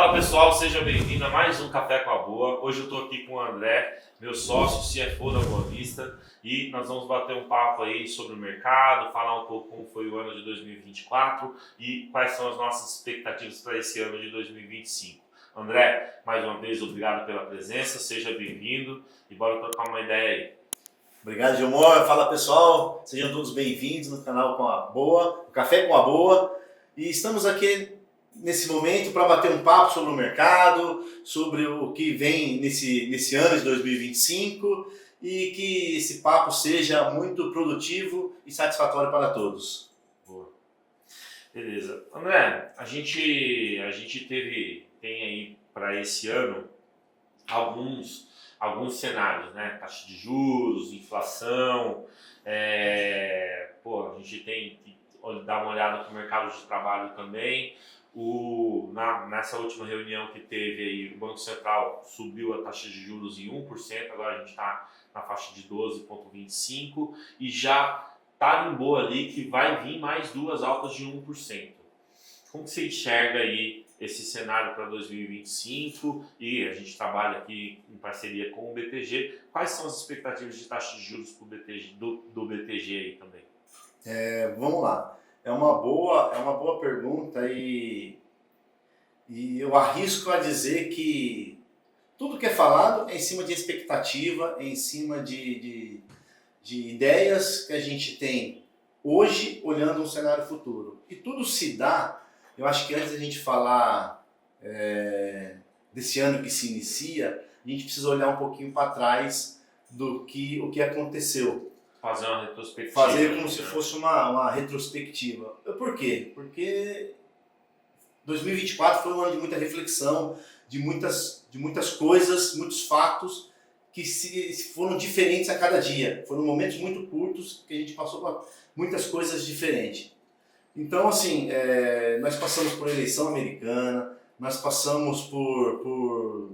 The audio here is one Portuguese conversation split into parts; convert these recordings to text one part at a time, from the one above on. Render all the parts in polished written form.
Fala pessoal, seja bem-vindo a mais um Café com a Boa. Hoje eu estou aqui com o André, meu sócio, CFO da Boa Vista, e nós vamos bater um papo aí sobre o mercado, falar um pouco como foi o ano de 2024 e quais são as nossas expectativas para esse ano de 2025. André, mais uma vez, obrigado pela presença, seja bem-vindo e bora trocar uma ideia aí. Obrigado, Gilmar. Fala pessoal, sejam todos bem-vindos no canal com a Boa, o Café com a Boa. E estamos aqui nesse momento para bater um papo sobre o mercado, sobre o que vem nesse ano de 2025 e que esse papo seja muito produtivo e satisfatório para todos. Boa. Beleza. André, a gente tem aí para esse ano alguns cenários, né? Taxa de juros, inflação, a gente tem que dar uma olhada no mercado de trabalho também. Nessa última reunião que teve aí, o Banco Central subiu a taxa de juros em 1%, agora a gente está na faixa de 12,25% e já tarimbou ali que vai vir mais duas altas de 1%. Como que você enxerga aí esse cenário para 2025 e a gente trabalha aqui em parceria com o BTG? Quais são as expectativas de taxa de juros pro BTG, do BTG aí também? Vamos lá. É uma boa pergunta e eu arrisco a dizer que tudo que é falado é em cima de expectativa, é em cima de ideias que a gente tem hoje olhando um cenário futuro. E tudo se dá, eu acho que antes da gente falar desse ano que se inicia, a gente precisa olhar um pouquinho para trás o que aconteceu. Fazer uma retrospectiva. Fazer como se fosse uma retrospectiva. Por quê? Porque 2024 foi um ano de muita reflexão, de muitas coisas, muitos fatos que foram diferentes a cada dia. Foram momentos muito curtos que a gente passou por muitas coisas diferentes. Então, assim, nós passamos por eleição americana, nós passamos por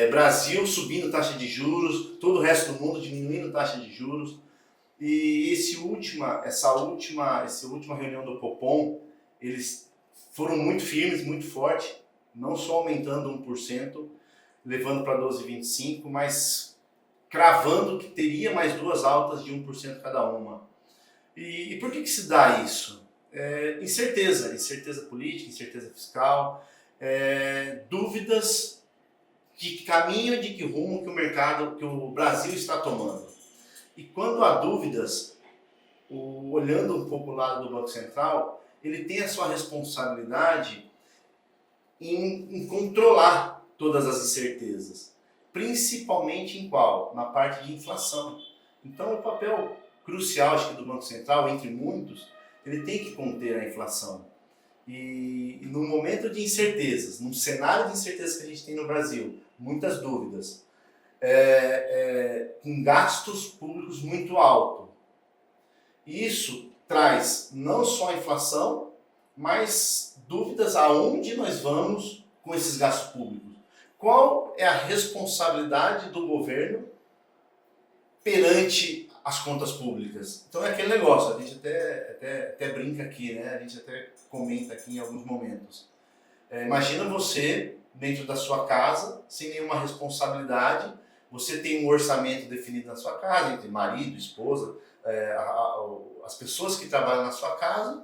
Brasil subindo taxa de juros, todo o resto do mundo diminuindo taxa de juros. E essa última reunião do Copom, eles foram muito firmes, muito fortes, não só aumentando 1%, levando para 12,25%, mas cravando que teria mais duas altas de 1% cada uma. E por que se dá isso? Incerteza política, incerteza fiscal, dúvidas de que caminho, de que rumo que o Brasil está tomando. E quando há dúvidas, olhando um pouco o lado do Banco Central, ele tem a sua responsabilidade em controlar todas as incertezas. Principalmente em qual? Na parte de inflação. Então, o papel crucial acho que, do Banco Central, entre muitos, ele tem que conter a inflação. E no momento de incertezas, num cenário de incertezas que a gente tem no Brasil, muitas dúvidas, com gastos públicos muito altos. Isso traz não só a inflação, mas dúvidas aonde nós vamos com esses gastos públicos. Qual é a responsabilidade do governo perante as contas públicas? Então é aquele negócio, a gente até brinca aqui, né? A gente até comenta aqui em alguns momentos. Imagina você dentro da sua casa, sem nenhuma responsabilidade. Você tem um orçamento definido na sua casa, entre marido, esposa, as pessoas que trabalham na sua casa,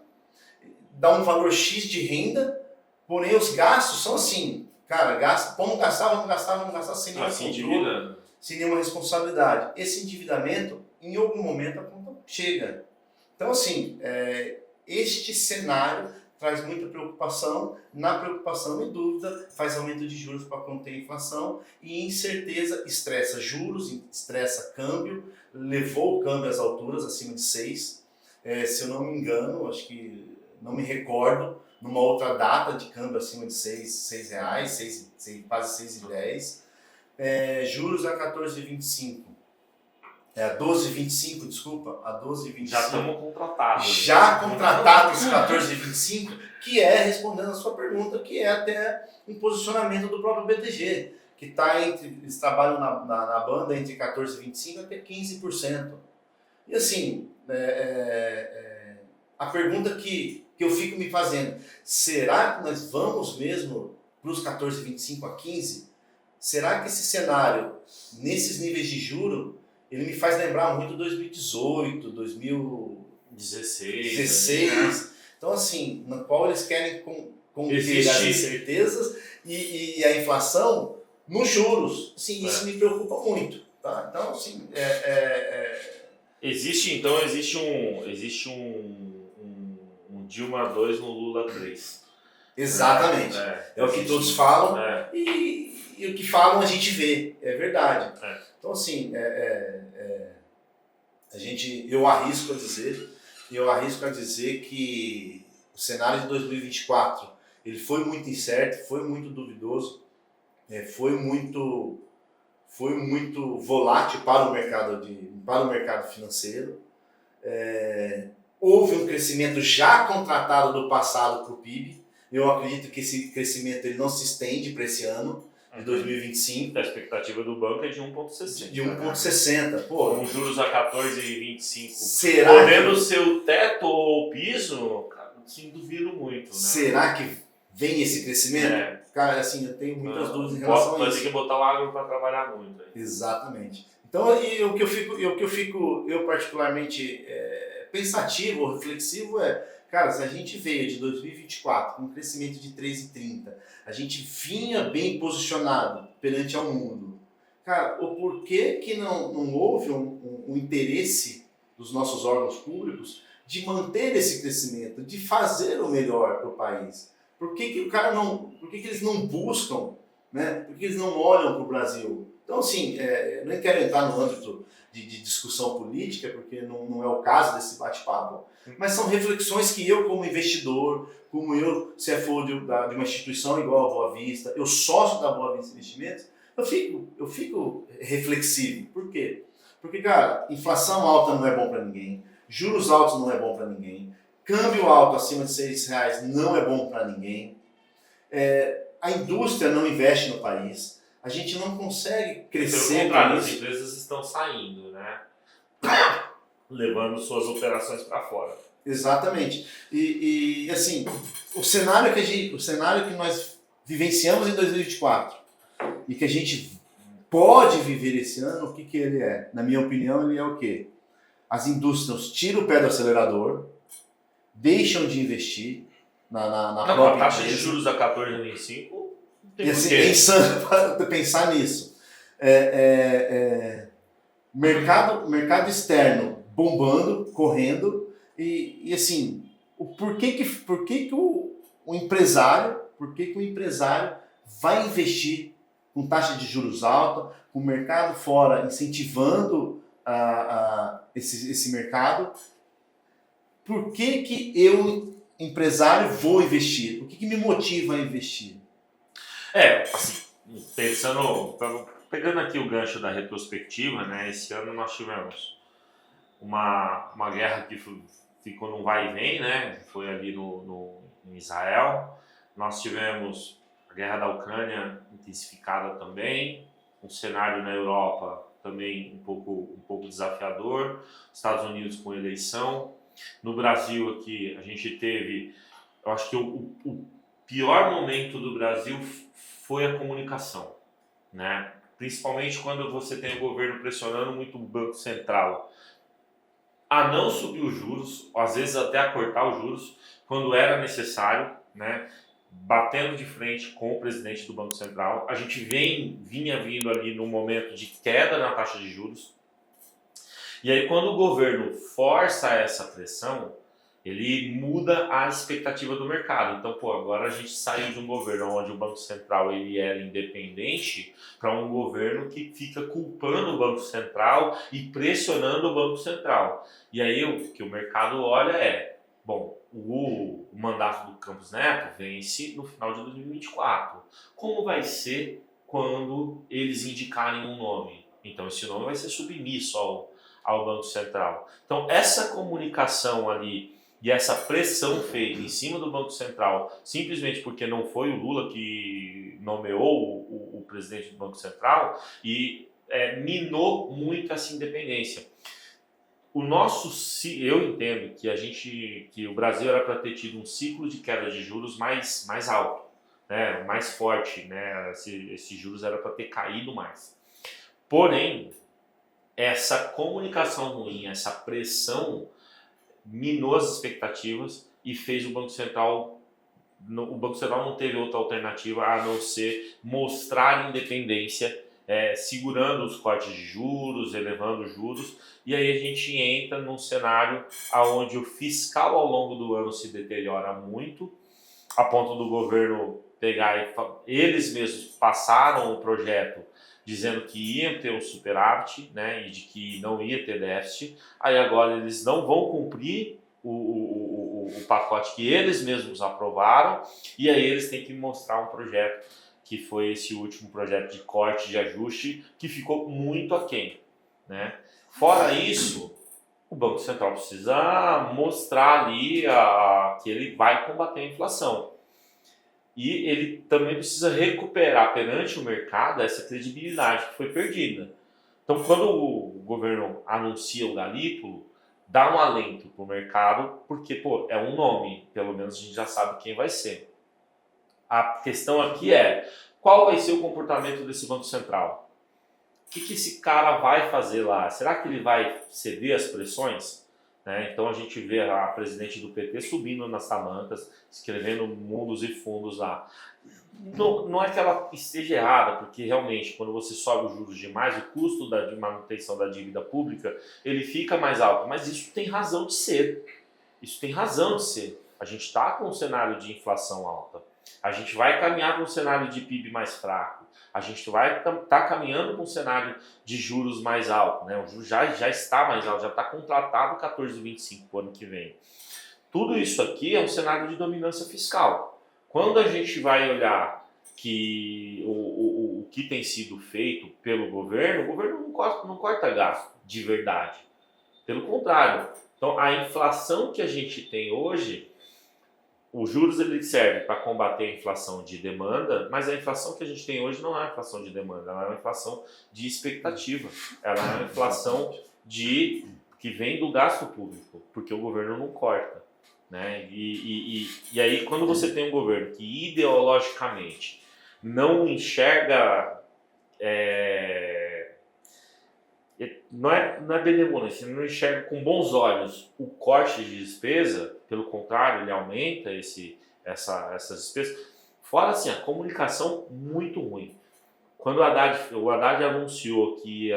dá um valor X de renda, porém os gastos são assim, cara, vamos gastar sem nenhum controle, sem nenhuma responsabilidade. Esse endividamento, em algum momento, a conta chega. Então, assim, este cenário traz muita preocupação, na preocupação e dúvida faz aumento de juros para conter a inflação e incerteza estressa juros, estressa câmbio, levou o câmbio às alturas, acima de 6, se eu não me engano, acho que não me recordo, numa outra data de câmbio acima de R$6, quase 6,10, juros a 14,25. A 12,25, desculpa, a 12,25. Já estamos contratados. Já contratados 14,25, que respondendo a sua pergunta, que é até um posicionamento do próprio BTG, que eles trabalham na banda entre 14,25% até 15%. E assim, a pergunta que eu fico me fazendo, será que nós vamos mesmo para os 14,25 a 15, será que esse cenário, nesses níveis de juro, ele me faz lembrar muito 2018, 2016, né? então assim, no qual eles querem conter as Existe- incertezas e a inflação nos juros. Sim, isso me preocupa muito. Tá? Então, assim, Existe um Dilma 2 no Lula 3. exatamente. É o que todos falam É. e o que falam a gente vê. É verdade. É. Então, assim, eu arrisco a dizer que o cenário de 2024 ele foi muito incerto, foi muito duvidoso, foi muito volátil para o mercado financeiro. Houve um crescimento já contratado do passado para o PIB. Eu acredito que esse crescimento ele não se estende para esse ano de 2025. A expectativa do banco é de 1,60. De 1,60. Pô, Com juros a 14,25. será Podendo ser o teto ou o piso, cara, assim, duvido muito. Né? Será que vem esse crescimento? Cara, assim, eu tenho muitas dúvidas em relação a Vai isso. ter que botar o agro para trabalhar muito. Aí. Exatamente. Então, o que eu fico particularmente pensativo, reflexivo cara, se a gente veio de 2024 com um crescimento de 3,30, a gente vinha bem posicionado perante ao mundo. Cara, o porquê que não houve um interesse dos nossos órgãos públicos de manter esse crescimento, de fazer o melhor para o país? Por que eles não buscam, né? Por que eles não olham para o Brasil? Então, assim, eu nem quero entrar no âmbito de discussão política, porque não é o caso desse bate-papo, mas são reflexões que eu, como investidor, como eu, CFO de uma instituição igual a Boa Vista, eu sócio da Boa Vista Investimentos, eu fico reflexivo. Por quê? Porque, cara, inflação alta não é bom para ninguém, juros altos não é bom para ninguém, câmbio alto acima de R$6 não é bom para ninguém, a indústria não investe no país, a gente não consegue crescer. Pelo contrário, as empresas estão saindo, né? Levando suas operações para fora. Exatamente. E assim, o cenário que nós vivenciamos em 2024 e que a gente pode viver esse ano, o que ele é? Na minha opinião, ele é o quê? As indústrias tiram o pé do acelerador, deixam de investir na própria a taxa empresa. de juros a 14,25 tem E assim, porquê. insano pensar nisso. Mercado externo bombando, correndo, e assim, por que o empresário vai investir com taxa de juros alta, com o mercado fora incentivando esse mercado? Por que eu, empresário, vou investir? O que me motiva a investir? Assim, pegando aqui o gancho da retrospectiva, né? Esse ano nós tivemos uma guerra que ficou num vai e vem, né? Foi ali em Israel. Nós tivemos a guerra da Ucrânia intensificada também, um cenário na Europa também um pouco desafiador, Estados Unidos com eleição. No Brasil aqui a gente teve, eu acho que o pior momento do Brasil foi a comunicação, né? Principalmente quando você tem o governo pressionando muito o Banco Central a não subir os juros, às vezes até a cortar os juros, quando era necessário, né? Batendo de frente com o presidente do Banco Central. A gente vinha vindo ali num momento de queda na taxa de juros. E aí quando o governo força essa pressão, ele muda a expectativa do mercado. Então, agora a gente saiu de um governo onde o Banco Central ele era independente para um governo que fica culpando o Banco Central e pressionando o Banco Central. E aí o que o mercado olha o mandato do Campos Neto vence no final de 2024. Como vai ser quando eles indicarem um nome? Então, esse nome vai ser submisso ao Banco Central. Então, essa comunicação ali e essa pressão feita em cima do Banco Central, simplesmente porque não foi o Lula que nomeou o presidente do Banco Central, e minou muito essa independência. Eu entendo que o Brasil era para ter tido um ciclo de queda de juros mais alto, né, mais forte, né, esses juros era para ter caído mais. Porém, essa comunicação ruim, essa pressão minou as expectativas e fez o Banco Central não teve outra alternativa a não ser mostrar independência, segurando os cortes de juros, elevando os juros, e aí a gente entra num cenário onde o fiscal ao longo do ano se deteriora muito, a ponto do governo pegar eles mesmos passaram o projeto dizendo que iam ter um superávit, né, e de que não ia ter déficit, aí agora eles não vão cumprir o pacote que eles mesmos aprovaram, e aí eles têm que mostrar um projeto que foi esse último projeto de corte, de ajuste, que ficou muito aquém, né? Fora isso, o Banco Central precisa mostrar ali que ele vai combater a inflação. E ele também precisa recuperar perante o mercado essa credibilidade que foi perdida. Então, quando o governo anuncia o Galípolo, dá um alento para o mercado, porque pô, é um nome, pelo menos a gente já sabe quem vai ser. A questão aqui é, qual vai ser o comportamento desse Banco Central? O que esse cara vai fazer lá? Será que ele vai ceder às pressões? Né? Então a gente vê a presidente do PT subindo nas tamancas, escrevendo mundos e fundos lá. Não é que ela esteja errada, porque realmente quando você sobe os juros demais, o custo de manutenção da dívida pública ele fica mais alto, mas isso tem razão de ser. Isso tem razão de ser. A gente está com um cenário de inflação alta. A gente vai caminhar para um cenário de PIB mais fraco. A gente vai estar caminhando para um cenário de juros mais alto. Né? O juros já está mais alto, já está contratado 14,25 para o ano que vem. Tudo isso aqui é um cenário de dominância fiscal. Quando a gente vai olhar que o que tem sido feito pelo governo, o governo não corta gasto de verdade. Pelo contrário. Então, a inflação que a gente tem hoje, os juros ele serve para combater a inflação de demanda, mas a inflação que a gente tem hoje não é uma inflação de demanda, ela é uma inflação de expectativa. Ela é uma inflação que vem do gasto público, porque o governo não corta. Né? E aí, quando você tem um governo que ideologicamente não enxerga... Não é benevolência, ele não enxerga com bons olhos o corte de despesa, pelo contrário, ele aumenta essas despesas. Fora assim, a comunicação muito ruim. Quando o Haddad anunciou que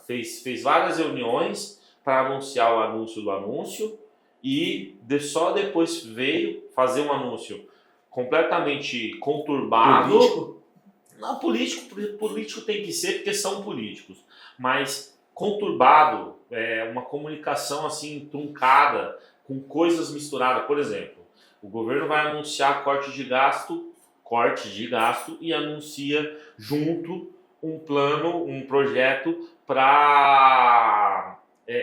fez várias reuniões para anunciar o anúncio do anúncio e só depois veio fazer um anúncio completamente conturbado. Político? Não, político tem que ser porque são políticos, mas conturbado, uma comunicação assim truncada, com coisas misturadas. Por exemplo, o governo vai anunciar corte de gasto e anuncia junto um plano, um projeto para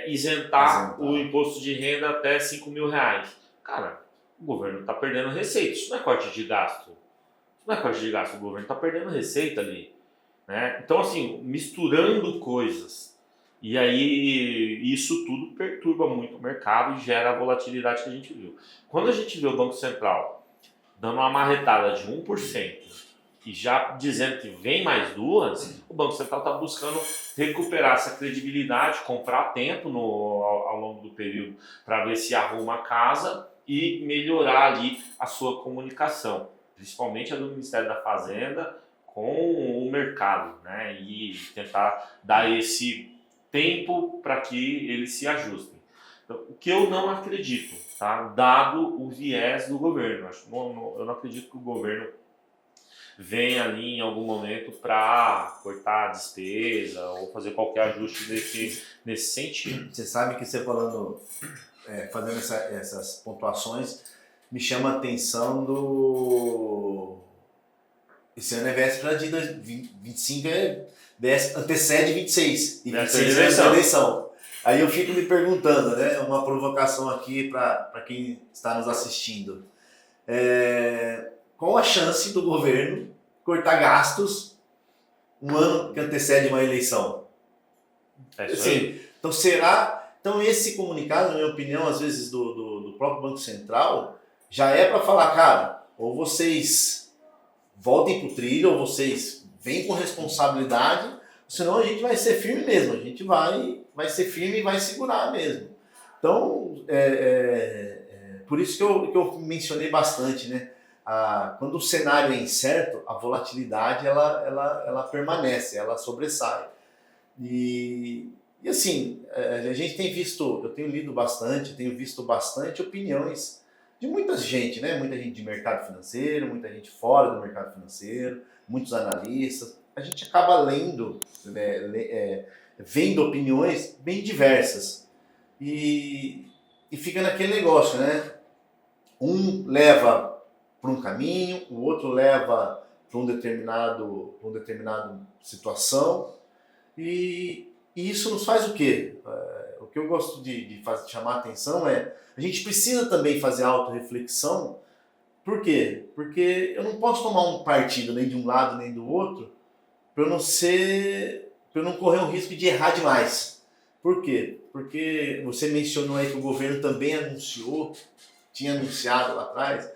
isentar o imposto de renda até R$5.000. Cara, o governo está perdendo receita, isso não é corte de gasto. Não é corte de gasto, o governo está perdendo receita ali. Né? Então, assim, misturando coisas. E aí, isso tudo perturba muito o mercado e gera a volatilidade que a gente viu. Quando a gente vê o Banco Central dando uma marretada de 1% e já dizendo que vem mais duas, o Banco Central está buscando recuperar essa credibilidade, comprar tempo ao longo do período para ver se arruma a casa e melhorar ali a sua comunicação. Principalmente a do Ministério da Fazenda com o mercado, né? E tentar dar esse tempo para que eles se ajustem. Então, o que eu não acredito, tá? Dado o viés do governo. Eu não acredito que o governo venha ali em algum momento para cortar a despesa ou fazer qualquer ajuste nesse sentido. Você sabe que você falando, fazendo essas pontuações, me chama a atenção esse ano é véspera de 25, antecede 26. E 26 é a eleição. Aí eu fico me perguntando, né? Uma provocação aqui para quem está nos assistindo. Qual a chance do governo cortar gastos um ano que antecede uma eleição? Assim, então esse comunicado, na minha opinião, às vezes do próprio Banco Central, já é para falar, cara, ou vocês voltem para o trilho, ou vocês vêm com responsabilidade, senão a gente vai ser firme mesmo, a gente vai ser firme e vai segurar mesmo. Então, por isso que eu mencionei bastante, né? Quando o cenário é incerto, a volatilidade ela permanece, ela sobressai. E assim, a gente tem visto, eu tenho lido bastante, tenho visto bastante opiniões de muita gente, né? Muita gente de mercado financeiro, muita gente fora do mercado financeiro, muitos analistas. A gente acaba lendo, vendo opiniões bem diversas. E fica naquele negócio, né? Um leva para um caminho, o outro leva para um determinado situação. E isso nos faz o quê? O que eu gosto de chamar a atenção é a gente precisa também fazer autorreflexão. Por quê? Porque eu não posso tomar um partido nem de um lado nem do outro para eu não correr o risco de errar demais. Por quê? Porque você mencionou aí que o governo também tinha anunciado lá atrás,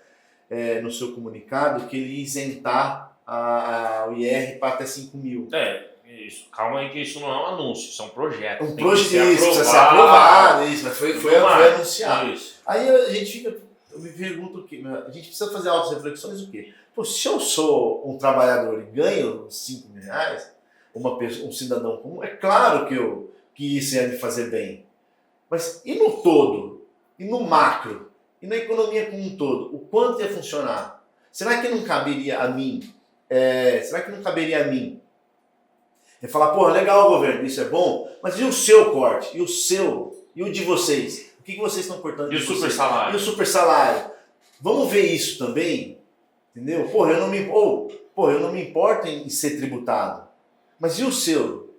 no seu comunicado, que ele ia isentar o IR para até 5 mil. Isso. Calma aí que isso não é um anúncio, isso é um projeto. Um projeto, precisa ser aprovado, isso, mas foi anunciado. Isso. Aí a gente eu me pergunto o quê? A gente precisa fazer auto-reflexões o quê? Pô, se eu sou um trabalhador e ganho 5 mil reais, um cidadão comum, é claro que isso ia me fazer bem. Mas e no todo? E no macro? E na economia como um todo? O quanto ia funcionar? Será que não caberia a mim? É falar, porra, legal, governo, isso é bom, mas e o seu corte? E o de vocês? O que vocês estão cortando de vocês? Salário? E o super salário? Vamos ver isso também? Entendeu? Porra, eu não me importo em ser tributado. Mas e o seu?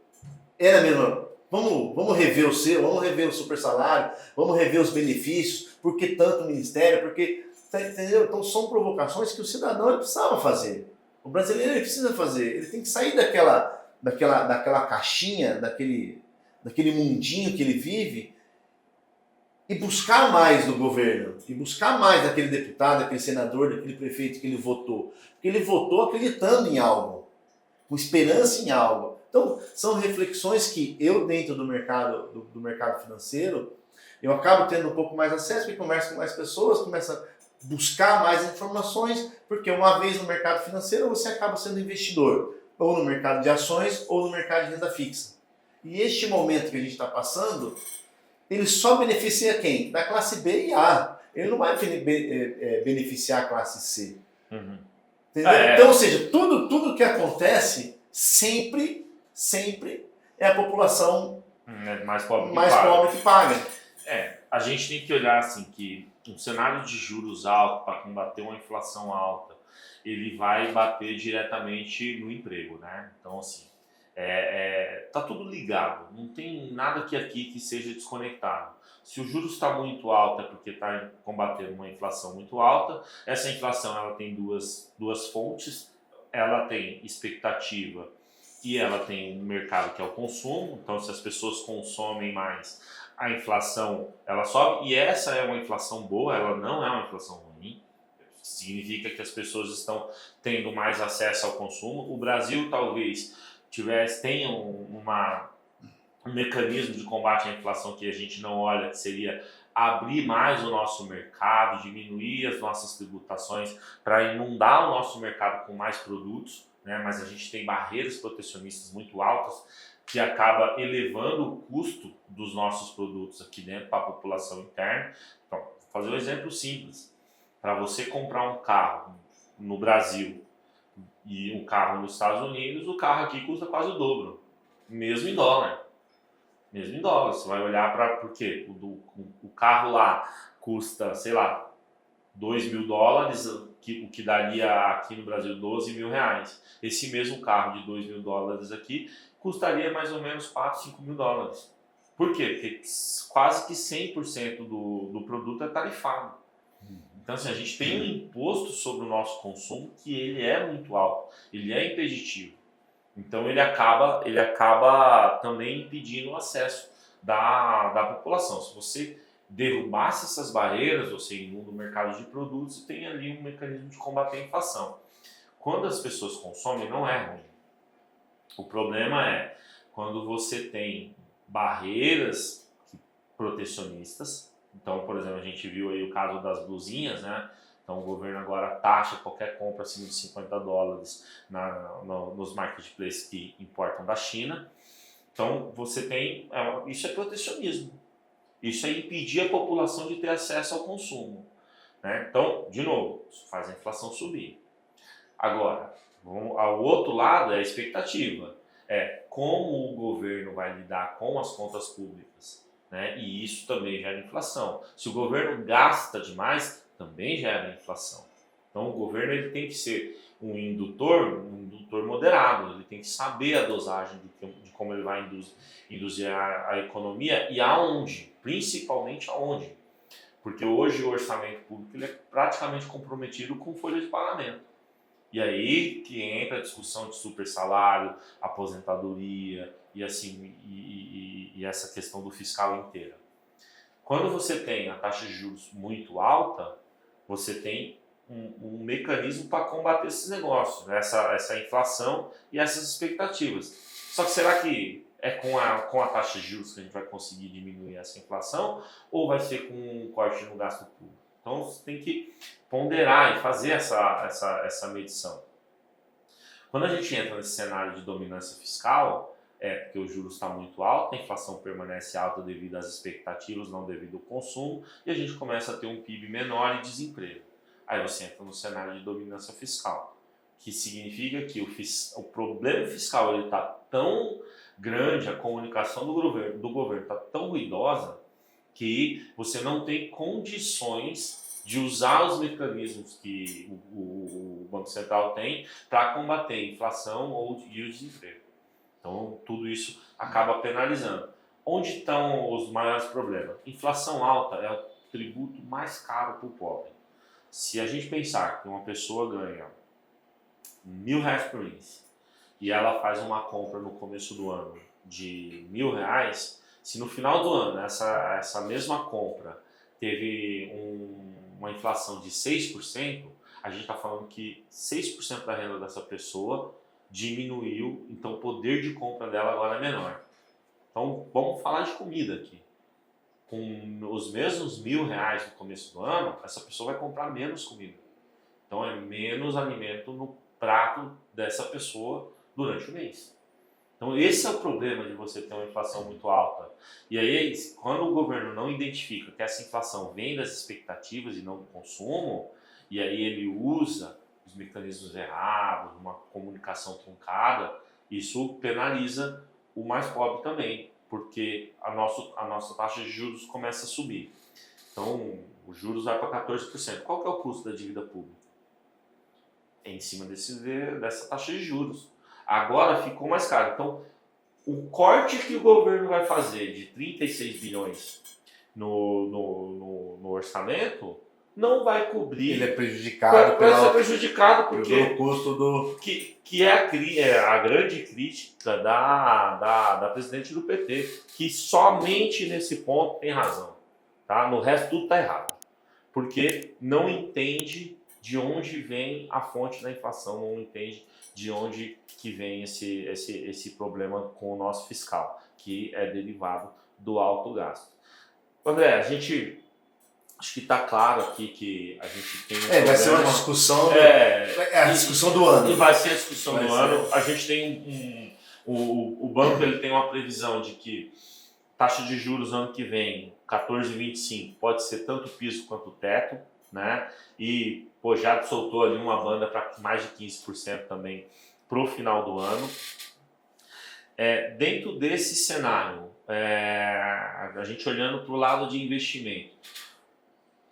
Era mesmo? Vamos rever o seu, vamos rever o super salário, vamos rever os benefícios, por que tanto ministério, porque, entendeu? Então são provocações que o cidadão ele precisava fazer. O brasileiro ele precisa fazer, ele tem que sair daquela caixinha, daquele mundinho que ele vive e buscar mais do governo, e buscar mais daquele deputado, daquele senador, daquele prefeito que ele votou. Porque ele votou acreditando em algo, com esperança em algo. Então, são reflexões que eu, dentro do mercado financeiro, eu acabo tendo um pouco mais acesso, porque converso com mais pessoas, começo a buscar mais informações, porque uma vez no mercado financeiro você acaba sendo investidor, ou no mercado de ações, ou no mercado de renda fixa. E este momento que a gente está passando, ele só beneficia quem? Da classe B e A. Ele não vai beneficiar a classe C. Uhum. Entendeu? Então, ou seja, tudo que acontece sempre é a população mais pobre que paga. A gente tem que olhar assim que um cenário de juros alto para combater uma inflação alta, ele vai bater diretamente no emprego, né? Então, assim, tá tudo ligado, não tem nada aqui que seja desconectado. Se o juros está muito alto é porque está combatendo uma inflação muito alta. Essa inflação ela tem duas fontes, ela tem expectativa e ela tem um mercado que é o consumo. Então, se as pessoas consomem mais, a inflação ela sobe, e essa é uma inflação boa, ela não é uma inflação ruim. Significa que as pessoas estão tendo mais acesso ao consumo. O Brasil talvez tenha um mecanismo de combate à inflação que a gente não olha, que seria abrir mais o nosso mercado, diminuir as nossas tributações para inundar o nosso mercado com mais produtos, né? Mas a gente tem barreiras protecionistas muito altas que acaba elevando o custo dos nossos produtos aqui dentro para a população interna. Então, vou fazer um exemplo simples. Para você comprar um carro no Brasil e um carro nos Estados Unidos, o carro aqui custa quase o dobro, mesmo em dólar. Você vai olhar para... Por quê? O carro lá custa, sei lá, $2.000, o que daria aqui no Brasil 12 mil reais. Esse mesmo carro de $2.000 aqui custaria mais ou menos 4, 5 mil dólares. Por quê? Porque quase que 100% do produto é tarifado. Então, assim, a gente tem um imposto sobre o nosso consumo que ele é muito alto, ele é impeditivo. Então, ele acaba também impedindo o acesso da população. Se você derrubasse essas barreiras, você inunda o mercado de produtos e tem ali um mecanismo de combater a inflação. quando as pessoas consomem não é ruim. O problema é quando você tem barreiras protecionistas. Então, por exemplo, a gente viu aí o caso das blusinhas, né? Então o governo agora taxa qualquer compra acima de $50 nos marketplaces que importam da China. Então você tem, isso é protecionismo. Isso é impedir a população de ter acesso ao consumo, né? Então, de novo, isso faz a inflação subir. Agora, ao outro lado é a expectativa. É como o governo vai lidar com as contas públicas, né? E isso também gera inflação. Se o governo gasta demais, também gera inflação. Então o governo ele tem que ser um indutor moderado, ele tem que saber a dosagem de como ele vai induzir a economia e aonde, principalmente aonde. Porque hoje o orçamento público ele é praticamente comprometido com folha de pagamento. E aí que entra a discussão de super salário, aposentadoria e assim e essa questão do fiscal inteira. Quando você tem a taxa de juros muito alta, você tem um mecanismo para combater esses negócios, né? essa inflação e essas expectativas. Só que será que é com a taxa de juros que a gente vai conseguir diminuir essa inflação ou vai ser com um corte no gasto público? Então você tem que ponderar e fazer essa medição. Quando a gente entra nesse cenário de dominância fiscal, porque o juros está muito alto, a inflação permanece alta devido às expectativas, não devido ao consumo, e a gente começa a ter um PIB menor e desemprego. Aí você entra no cenário de dominância fiscal, que significa que o problema fiscal está tão grande, a comunicação do governo está tão ruidosa, que você não tem condições de usar os mecanismos que o Banco Central tem para combater a inflação e o desemprego. Então, tudo isso acaba penalizando. Onde estão os maiores problemas? Inflação alta é o tributo mais caro para o pobre. Se a gente pensar que uma pessoa ganha R$1.000 por mês e ela faz uma compra no começo do ano de R$1.000, se no final do ano essa mesma compra teve uma inflação de 6%, a gente está falando que 6% da renda dessa pessoa diminuiu, então o poder de compra dela agora é menor. Então vamos falar de comida aqui. Com os mesmos R$1.000 no começo do ano, essa pessoa vai comprar menos comida. Então é menos alimento no prato dessa pessoa durante o mês. Então esse é o problema de você ter uma inflação muito alta. E aí, quando o governo não identifica que essa inflação vem das expectativas e não do consumo, e aí ele usa os mecanismos errados, uma comunicação truncada, isso penaliza o mais pobre também, porque a nossa taxa de juros começa a subir. Então, os juros vai para 14%. Qual que é o custo da dívida pública? É em cima dessa taxa de juros. Agora ficou mais caro. Então, o corte que o governo vai fazer de 36 bilhões no orçamento não vai cobrir. Ele é prejudicado vai ser prejudicado porque pelo custo do... Que é a grande crítica da presidente do PT, que somente nesse ponto tem razão. Tá? No resto tudo está errado. Porque não entende de onde vem a fonte da inflação, não entende de onde que vem esse problema com o nosso fiscal, que é derivado do alto gasto. André, acho que está claro aqui que a gente tem um vai ser uma discussão, a discussão do ano. E vai ser a discussão do ano. A gente tem o banco ele tem uma previsão de que taxa de juros ano que vem, 14,25, pode ser tanto piso quanto teto, né? E já soltou ali uma banda para mais de 15% também para o final do ano. Dentro desse cenário, a gente olhando para o lado de investimento,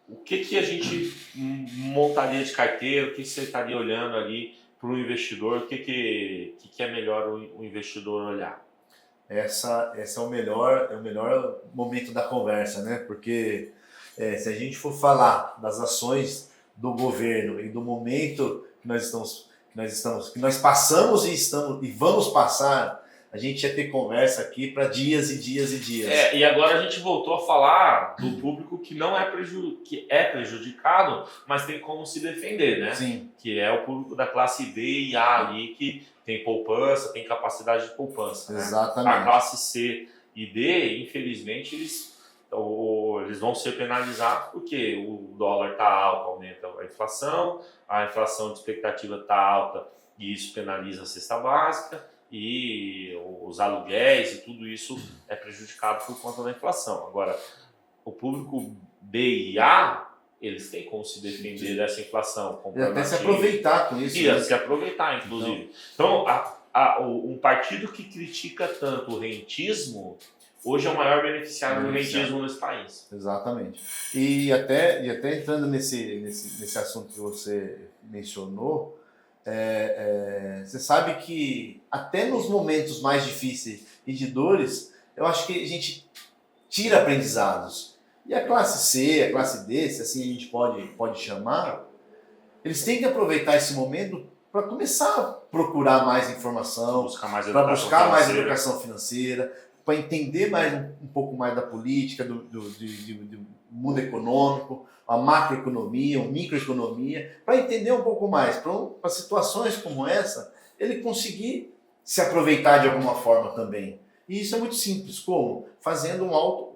o que a gente montaria de carteira, o que você estaria olhando ali para o investidor, o que é melhor o investidor olhar? Esse é o melhor momento da conversa, né? Porque se a gente for falar das ações do governo e do momento que nós passamos e vamos passar, a gente ia ter conversa aqui para dias e dias e dias. E agora a gente voltou a falar do público que não é, que é prejudicado, mas tem como se defender, né? Sim. Que é o público da classe B e A ali, que tem poupança, tem capacidade de poupança. Exatamente. Né? A classe C e D, infelizmente, eles vão ser penalizados porque o dólar está alto, aumenta a inflação de expectativa está alta e isso penaliza a cesta básica e os aluguéis e tudo isso é prejudicado por conta da inflação. Agora, o público B e A, eles têm como se defender dessa inflação. E até se aproveitar com isso. E se aproveitar, inclusive. Então, um partido que critica tanto o rentismo hoje é o maior beneficiário do rentismo nesse país. Exatamente. E até entrando nesse assunto que você mencionou, você sabe que até nos momentos mais difíceis e de dores, eu acho que a gente tira aprendizados. E a classe C, a classe D, se assim a gente pode chamar, eles têm que aproveitar esse momento para começar a procurar mais informação, para buscar mais educação financeira, para entender um pouco mais da política, do mundo econômico, a macroeconomia, a microeconomia, para entender um pouco mais, para situações como essa, ele conseguir se aproveitar de alguma forma também. E isso é muito simples, como? Fazendo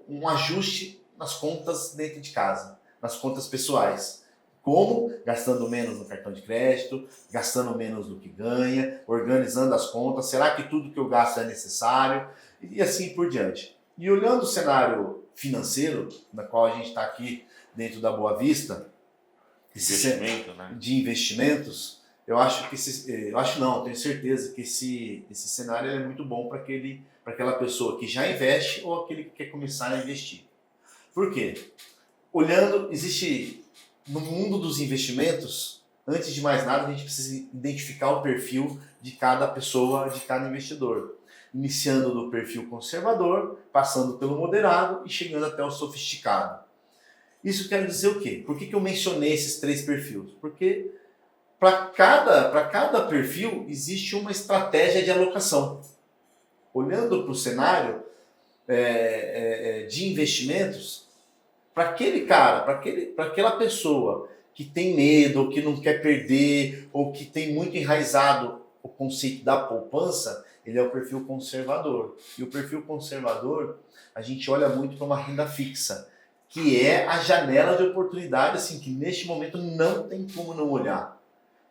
um ajuste nas contas dentro de casa, nas contas pessoais. Como? Gastando menos no cartão de crédito, gastando menos do que ganha, organizando as contas, será que tudo que eu gasto é necessário? E assim por diante. E olhando o cenário financeiro, na qual a gente está aqui dentro da Boa Vista, de investimentos, eu acho que tenho certeza que esse cenário é muito bom para aquela pessoa que já investe ou aquele que quer começar a investir. Por quê? Existe no mundo dos investimentos, antes de mais nada, a gente precisa identificar o perfil de cada pessoa, de cada investidor. Iniciando do perfil conservador, passando pelo moderado e chegando até o sofisticado. Isso quer dizer o quê? Por que eu mencionei esses 3 perfis? Porque para cada perfil existe uma estratégia de alocação. Olhando para o cenário de investimentos, para aquele cara, para aquela pessoa que tem medo, ou que não quer perder, ou que tem muito enraizado o conceito da poupança, ele é o perfil conservador. E o perfil conservador, a gente olha muito para uma renda fixa, que é a janela de oportunidade, assim, que neste momento não tem como não olhar.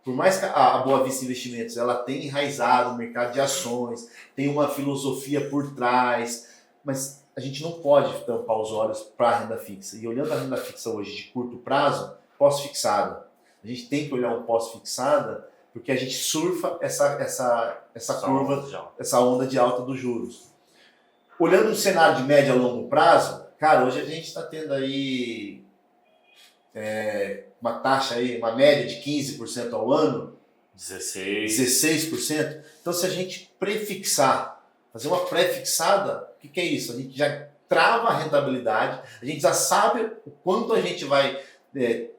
Por mais que a Boa Vista Investimentos ela tenha enraizado no mercado de ações, tem uma filosofia por trás, mas a gente não pode tampar os olhos para a renda fixa. E olhando a renda fixa hoje de curto prazo, pós-fixada. A gente tem que olhar um pós-fixada porque a gente surfa essa curva, essa onda de alta dos juros. Olhando um cenário de médio a longo prazo, cara, hoje a gente está tendo aí uma taxa aí, uma média de 15% ao ano. 16%. Então, se a gente prefixar, fazer uma pré-fixada, o que é isso? A gente já trava a rentabilidade, a gente já sabe o quanto a gente vai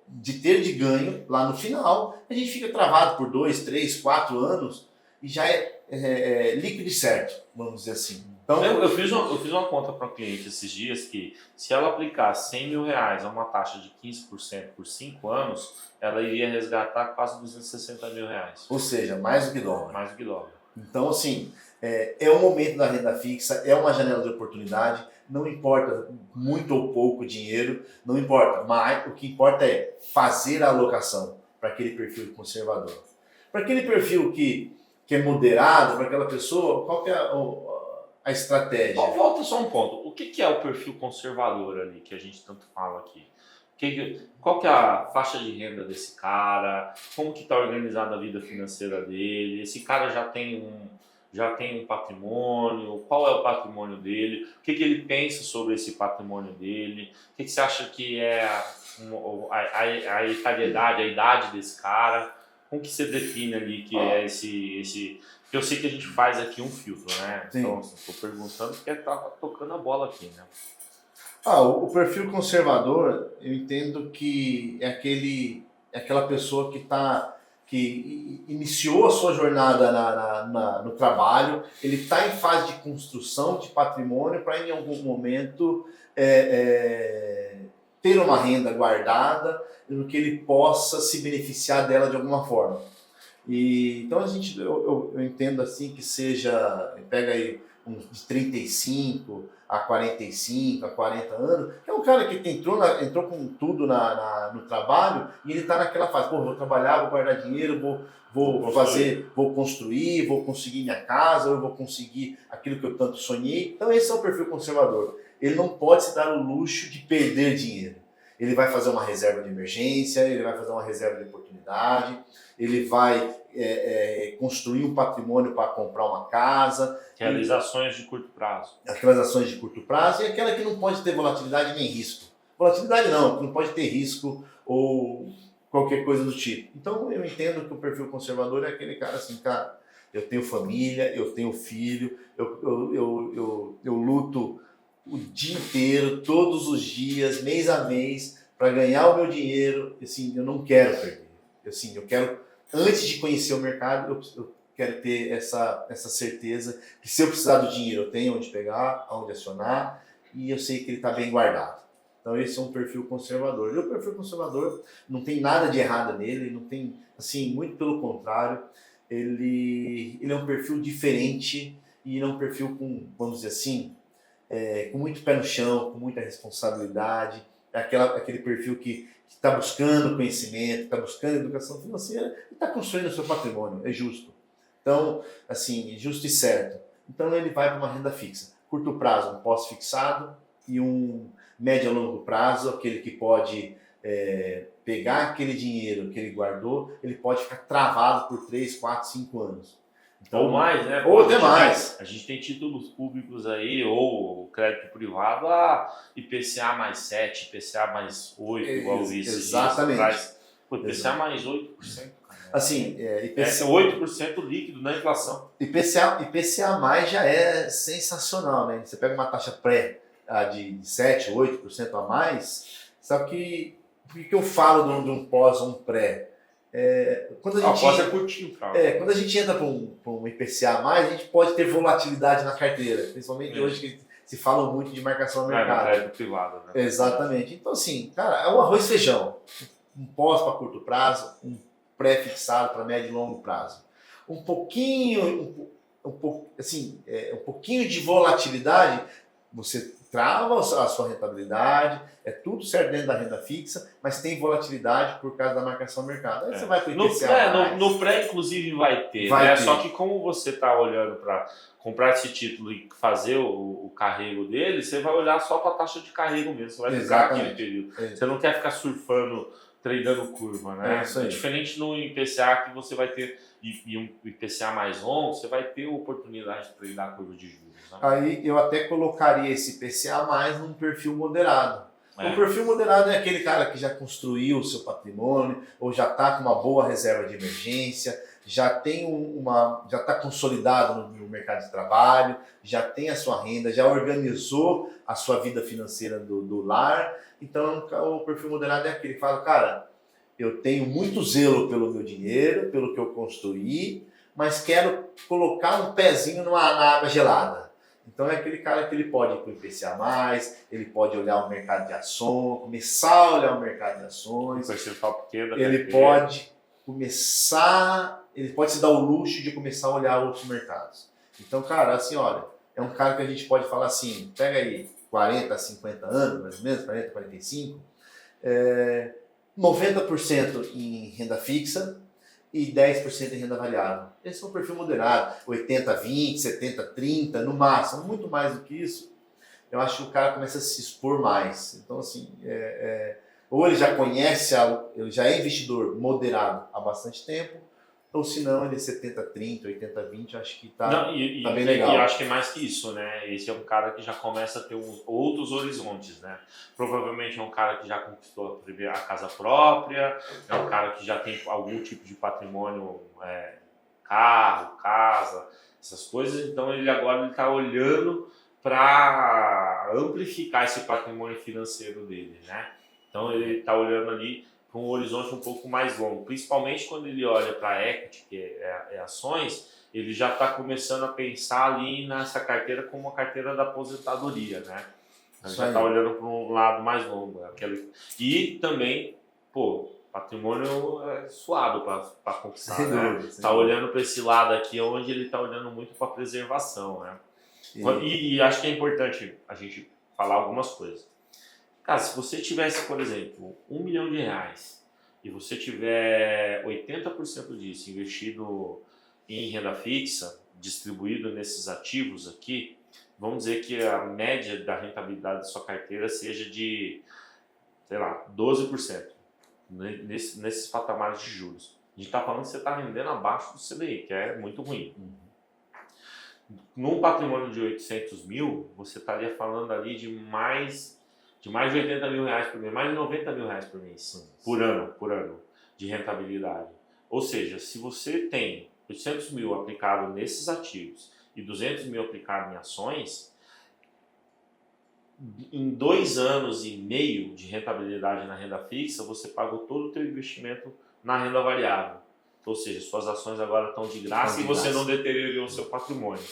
de ter de ganho lá no final, a gente fica travado por 2, 3, 4 anos e já é líquido e certo, vamos dizer assim. Então, eu fiz uma conta para um cliente esses dias que se ela aplicar 100 mil reais a uma taxa de 15% por 5 anos, ela iria resgatar quase 260 mil reais. Ou seja, mais do que dólar. Mais do que dólar. Então, assim, é o momento da renda fixa, é uma janela de oportunidade, não importa muito ou pouco dinheiro, não importa, mas o que importa é fazer a alocação para aquele perfil conservador. Para aquele perfil que é moderado, para aquela pessoa, qual que é a estratégia? Volta só um ponto, o que é o perfil conservador ali, que a gente tanto fala aqui? Qual que é a faixa de renda desse cara? Como que está organizada a vida financeira dele? Esse cara já tem um patrimônio? Qual é o patrimônio dele? O que ele pensa sobre esse patrimônio dele? O que você acha que é a etariedade, a idade desse cara? Como que você define ali que é esse... Porque eu sei que a gente faz aqui um filtro, né? Sim. Então, estou perguntando porque tá tocando a bola aqui, né? O perfil conservador, eu entendo que é aquela pessoa que que iniciou a sua jornada no trabalho, ele está em fase de construção de patrimônio para em algum momento ter uma renda guardada, no que ele possa se beneficiar dela de alguma forma. Então eu entendo assim que seja, pega aí uns de 35 a 45, a 40 anos, que é um cara que entrou com tudo no trabalho e ele está naquela fase, pô, vou trabalhar, vou guardar dinheiro, vou construir, vou conseguir minha casa, eu vou conseguir aquilo que eu tanto sonhei. Então esse é o perfil conservador. Ele não pode se dar o luxo de perder dinheiro. Ele vai fazer uma reserva de emergência, ele vai fazer uma reserva de oportunidade, ele vai construir um patrimônio para comprar uma casa. Realizações de curto prazo. Aquelas ações de curto prazo e aquela que não pode ter volatilidade nem risco. Volatilidade não, que não pode ter risco ou qualquer coisa do tipo. Então eu entendo que o perfil conservador é aquele cara assim, cara, eu tenho família, eu tenho filho, eu luto o dia inteiro, todos os dias, mês a mês, para ganhar o meu dinheiro. Assim, eu não quero perder. Assim, eu quero, antes de conhecer o mercado, eu quero ter essa certeza que se eu precisar do dinheiro, eu tenho onde pegar, onde acionar, e eu sei que ele está bem guardado. Então esse é um perfil conservador. E o perfil conservador não tem nada de errado nele, não tem, assim, muito pelo contrário, ele é um perfil diferente e ele é um perfil com, vamos dizer assim, com muito pé no chão, com muita responsabilidade, aquele perfil que está buscando conhecimento, está buscando educação financeira e está construindo o seu patrimônio, é justo. Então, assim, justo e certo. Então ele vai para uma renda fixa. Curto prazo, um pós-fixado, e um médio a longo prazo, aquele que pode pegar aquele dinheiro que ele guardou, ele pode ficar travado por 3, 4, 5 anos. Então, ou mais, né? Ou até mais. A gente tem títulos públicos aí, ou crédito privado, a IPCA mais 7, IPCA mais 8, igual eu vi. Exatamente. Pô, IPCA mais 8%. Assim, IPCA, 8% líquido na inflação. IPCA mais já é sensacional, né? Você pega uma taxa pré de 7, 8% a mais, só que por que eu falo de um pós ou um pré? Quando a gente, pós é curtinho, cara. Quando a gente entra para um IPCA a gente pode ter volatilidade na carteira, principalmente hoje que se fala muito de marcação ao mercado. Crédito privado, né? Exatamente. Então, assim, cara, é um arroz e feijão. Um pós para curto prazo, um pré-fixado para médio e longo prazo. Um pouquinho de volatilidade, você trava a sua rentabilidade, é tudo certo dentro da renda fixa, mas tem volatilidade por causa da marcação ao mercado. Aí você vai para o IPCA. No pré, inclusive, vai ter. Só que como você está olhando para comprar esse título e fazer o carrego dele, você vai olhar só para a taxa de carrego mesmo, você vai ficar aquele período. Você não quer ficar surfando, treinando curva, né? É diferente no IPCA que você vai ter, e um IPCA mais longo, você vai ter oportunidade de treinar a curva de juros. Né? Aí eu até colocaria esse IPCA mais num perfil moderado. O perfil moderado é aquele cara que já construiu o seu patrimônio, ou já está com uma boa reserva de emergência, já está consolidado no mercado de trabalho, já tem a sua renda, já organizou a sua vida financeira do lar. Então o perfil moderado é aquele que fala, cara, eu tenho muito zelo pelo meu dinheiro, pelo que eu construí, mas quero colocar um pezinho na água gelada. Então é aquele cara que ele pode ir para o IPCA+, ele pode olhar o mercado de ações, começar a olhar o mercado de ações, ele pode se dar o luxo de começar a olhar outros mercados. Então, cara, assim, olha, é um cara que a gente pode falar assim, pega aí 40, 50 anos, mais ou menos, 40, 45, 90% em renda fixa e 10% em renda variável. Esse é um perfil moderado, 80-20, 70-30, no máximo, muito mais do que isso. Eu acho que o cara começa a se expor mais. Então, assim, ou ele já conhece, ele já é investidor moderado há bastante tempo, ou se não, ele é 70-30, 80-20, acho que tá bem legal. E acho que é mais que isso, né? Esse é um cara que já começa a ter outros horizontes, né? Provavelmente é um cara que já conquistou a casa própria, é um cara que já tem algum tipo de patrimônio, carro, casa, essas coisas. Então ele agora está olhando para amplificar esse patrimônio financeiro dele, né? Então ele está olhando ali para um horizonte um pouco mais longo, principalmente quando ele olha para equity, que é ações, ele já está começando a pensar ali nessa carteira como uma carteira da aposentadoria, né? Ele já está olhando para um lado mais longo. E também, pô, patrimônio é suado para conquistar, né? Está olhando para esse lado aqui, onde ele está olhando muito para preservação, né? E acho que é importante a gente falar algumas coisas. Cara, se você tivesse, por exemplo, R$1 milhão e você tiver 80% disso investido em renda fixa, distribuído nesses ativos aqui, vamos dizer que a média da rentabilidade da sua carteira seja de, sei lá, 12%, nesses patamares de juros. A gente está falando que você está rendendo abaixo do CDI, que é muito ruim. Num patrimônio de 800 mil, você estaria falando ali de mais de 80 mil reais por mês, mais de 90 mil reais por mês, por ano, de rentabilidade. Ou seja, se você tem 800 mil aplicado nesses ativos e 200 mil aplicado em ações, em 2 anos e meio de rentabilidade na renda fixa, você pagou todo o seu investimento na renda variável. Ou seja, suas ações agora estão de graça e você não deteriorou o seu patrimônio.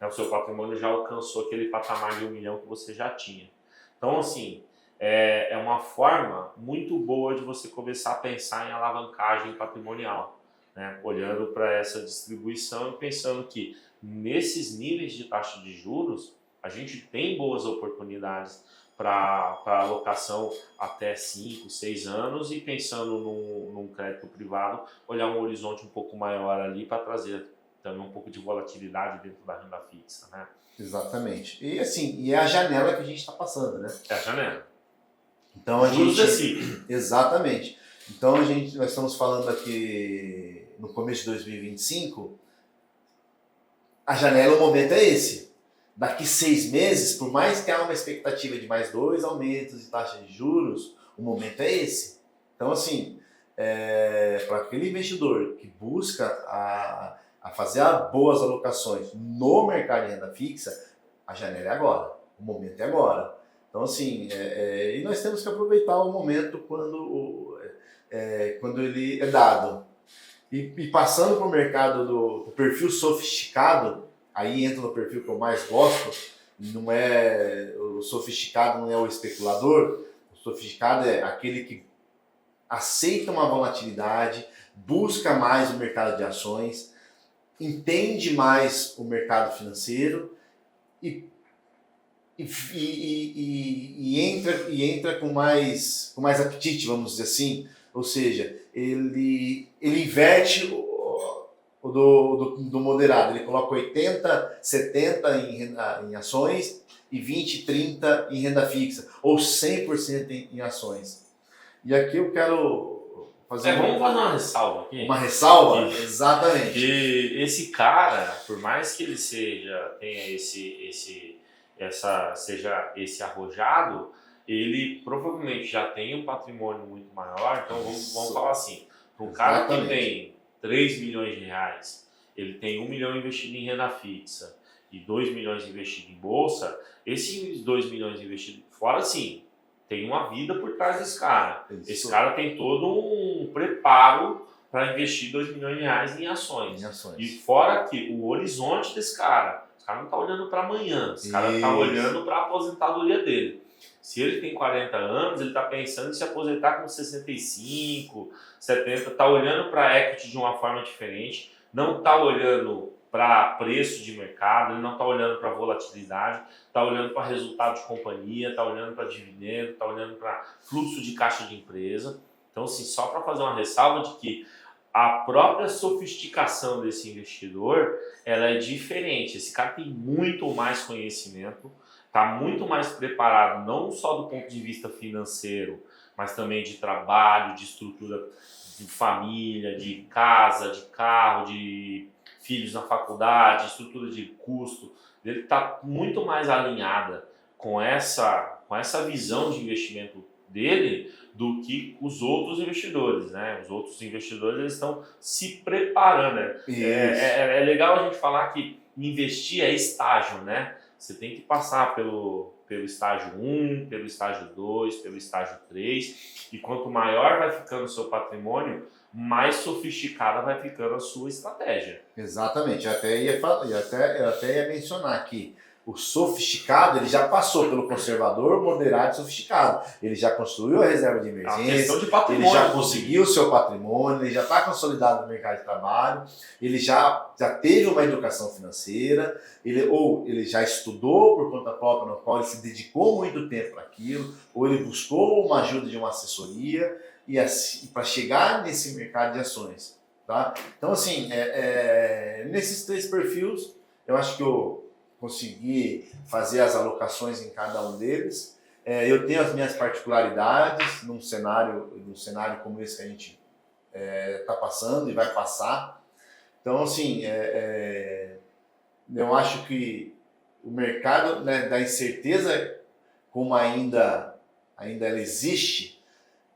O seu patrimônio já alcançou aquele patamar de 1 milhão que você já tinha. Então, assim, é uma forma muito boa de você começar a pensar em alavancagem patrimonial, né? Olhando para essa distribuição e pensando que nesses níveis de taxa de juros, a gente tem boas oportunidades para alocação até 5, 6 anos e pensando num crédito privado, olhar um horizonte um pouco maior ali para trazer também um pouco de volatilidade dentro da renda fixa, né? Exatamente. E assim, é a janela que a gente está passando, né? É a janela. Então a Juros gente... é ciclo. Exatamente. Então nós estamos falando aqui no começo de 2025, a janela, o momento é esse. Daqui 6 meses, por mais que há uma expectativa de mais 2 aumentos de taxa de juros, o momento é esse. Então, assim, para aquele investidor que busca a fazer boas alocações no mercado de renda fixa, a janela é agora, o momento é agora. Então, assim, e nós temos que aproveitar o momento quando ele é dado. E passando para o mercado do perfil sofisticado, aí entra no perfil que eu mais gosto, não é o sofisticado, não é o especulador, o sofisticado é aquele que aceita uma volatilidade, busca mais o mercado de ações, entende mais o mercado financeiro e entra com mais apetite, vamos dizer assim, ou seja, ele inverte do moderado, ele coloca 80, 70 em ações e 20, 30 em renda fixa, ou 100% em ações. E aqui eu quero fazer vamos fazer uma ressalva aqui. Uma ressalva? Exatamente. Que esse cara, por mais que ele tenha seja esse arrojado, ele provavelmente já tem um patrimônio muito maior. Então vamos falar assim, para um cara que tem 3 milhões de reais, ele tem 1 milhão investido em renda fixa e 2 milhões investido em bolsa, esses 2 milhões investidos fora, sim, tem uma vida por trás desse cara. Isso. Esse cara tem todo um preparo para investir 2 milhões de reais em ações. E fora que o horizonte desse cara, esse cara não está olhando para amanhã, esse cara está olhando para a aposentadoria dele. Se ele tem 40 anos, ele está pensando em se aposentar com 65, 70, está olhando para a equity de uma forma diferente, não está olhando para preço de mercado, ele não está olhando para volatilidade, está olhando para resultado de companhia, está olhando para dividendo, está olhando para fluxo de caixa de empresa. Então, assim, só para fazer uma ressalva de que a própria sofisticação desse investidor, ela é diferente. Esse cara tem muito mais conhecimento, está muito mais preparado, não só do ponto de vista financeiro, mas também de trabalho, de estrutura de família, de casa, de carro, de filhos na faculdade, estrutura de custo. Ele está muito mais alinhada com essa visão de investimento dele do que os outros investidores, né? Os outros investidores, eles estão se preparando, né? É legal a gente falar que investir é estágio, né? Você tem que passar pelo pelo estágio 1, pelo estágio 2, pelo estágio 3, e quanto maior vai ficando o seu patrimônio, mais sofisticada vai ficando a sua estratégia. Exatamente, eu até ia mencionar que o sofisticado ele já passou pelo conservador, moderado e sofisticado. Ele já construiu a reserva de É uma emergência, questão de patrimônio. ele já conseguiu o seu patrimônio, ele já está consolidado no mercado de trabalho, ele já teve uma educação financeira, ele já estudou por conta própria, no qual ele se dedicou muito tempo para aquilo, ou ele buscou uma ajuda de uma assessoria e assim, para chegar nesse mercado de ações. Tá? Então, assim, nesses 3 perfis, eu acho que eu consegui fazer as alocações em cada um deles. Eu tenho as minhas particularidades num cenário como esse que a gente está passando e vai passar. Então, assim, eu acho que o mercado, né, da incerteza, como ainda ela existe,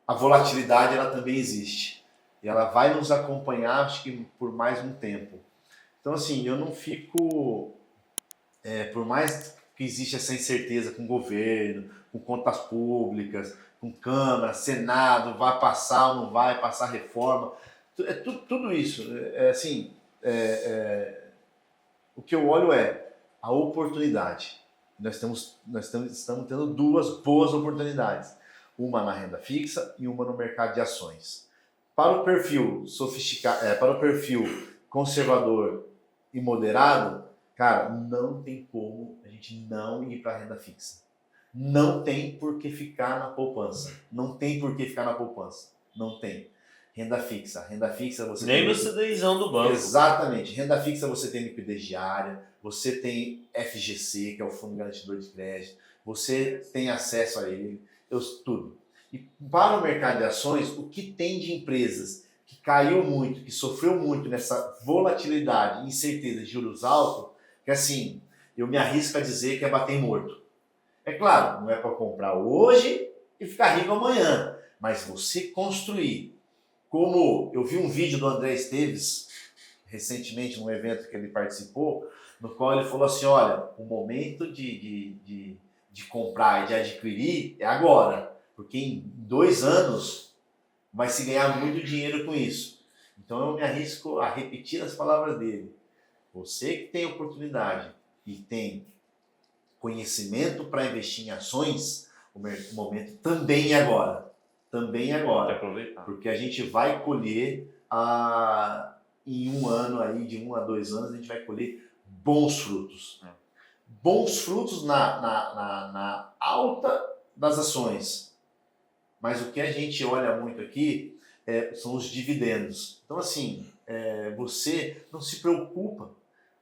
a volatilidade ela também existe. E ela vai nos acompanhar, acho que por mais um tempo. Então, assim, eu não fico... por mais que exista essa incerteza com o governo, com contas públicas, com Câmara, Senado, vai passar ou não vai passar reforma, tudo isso. O que eu olho é a oportunidade. Estamos tendo 2 boas oportunidades, uma na renda fixa e uma no mercado de ações. Para o perfil sofisticado, para o perfil conservador e moderado, cara, não tem como a gente não ir para a renda fixa. Não tem por que ficar na poupança. Não tem por que ficar na poupança. Não tem. Renda fixa você nem tem... no CDIzão do banco. Exatamente. Renda fixa você tem liquidez diária, você tem FGC, que é o Fundo Garantidor de Crédito, você tem acesso a ele, tudo. E para o mercado de ações, o que tem de empresas que caiu muito, que sofreu muito nessa volatilidade, incerteza de juros altos, que assim, eu me arrisco a dizer que é bater morto. É claro, não é para comprar hoje e ficar rico amanhã, mas você construir. Como eu vi um vídeo do André Esteves, recentemente, num evento que ele participou, no qual ele falou assim, olha, o momento de comprar e de adquirir é agora, porque em 2 anos vai se ganhar muito dinheiro com isso. Então eu me arrisco a repetir as palavras dele. Você que tem oportunidade e tem conhecimento para investir em ações, o momento também é agora. Também é agora. Aproveitar. Porque a gente vai colher em 1 ano, aí, de 1 a 2 anos, a gente vai colher bons frutos. Bons frutos na alta das ações. Mas o que a gente olha muito aqui são os dividendos. Então, assim, você não se preocupa